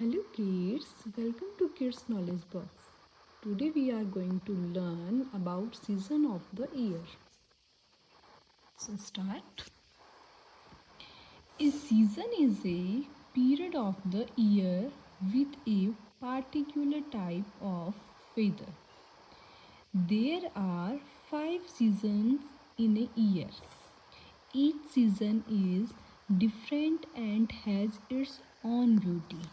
Hello kids, welcome to Kids Knowledge Box. Today we are going to learn about season of the year. So start. A season is a period of the year with a particular type of weather. There are 5 seasons in a year. Each season is different and has its own beauty.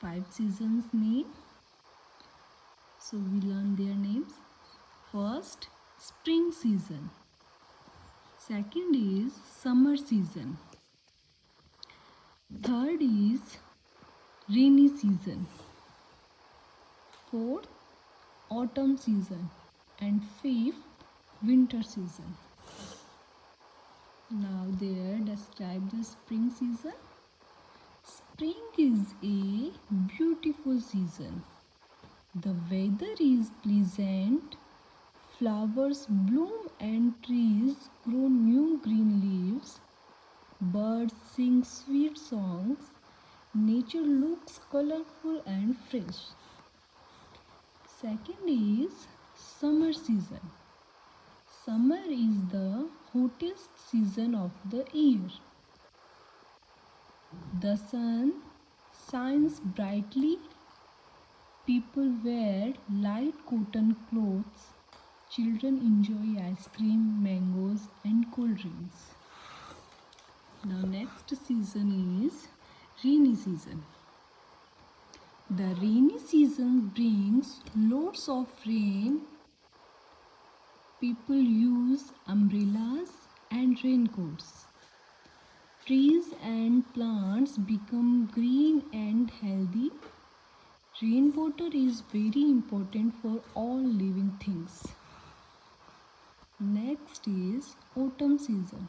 5 seasons name. So we learn their names. First, spring season. Second is summer season. Third is rainy season. Fourth, autumn season. And fifth, winter season. Now there describe the spring season. Spring is a beautiful season. The weather is pleasant, flowers bloom and trees grow new green leaves, birds sing sweet songs, nature looks colorful and fresh. Second is summer season. Summer is the hottest season of the year. The sun shines brightly. People wear light cotton clothes. Children enjoy ice cream, mangoes and cold drinks. Now next season is rainy season. The rainy season brings lots of rain. People use umbrellas and raincoats. Trees and plants become green and healthy. Rainwater is very important for all living things. Next is autumn season.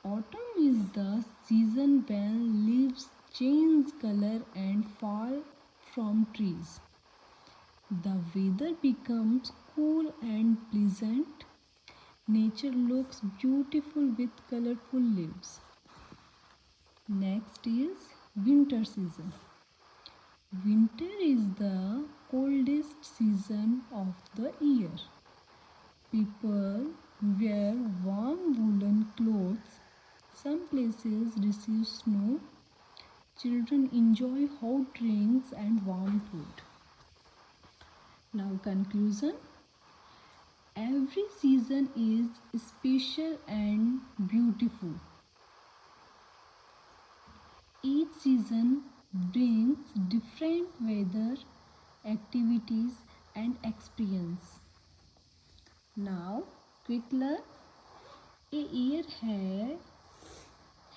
Autumn is the season when leaves change color and fall from trees. The weather becomes cool and pleasant. Nature looks beautiful with colorful leaves. Next is winter season. Winter is the coldest season of the year. People wear warm woolen clothes. Some places receive snow. Children enjoy hot drinks and warm food. Now conclusion. Every season is special and beautiful. Each season brings different weather, activities and experience. Now, quick learn. A year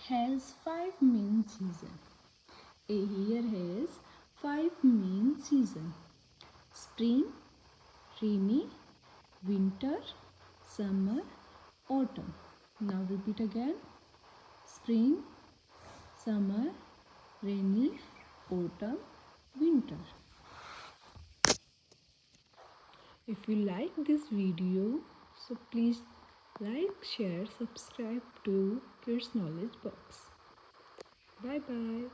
has 5 main seasons. A year has 5 main seasons. Spring, rainy, winter, summer, autumn. Now repeat again. Spring, summer, rainy, autumn, winter. If you like this video, so please like, share, subscribe to Kids Knowledge Box. Bye bye.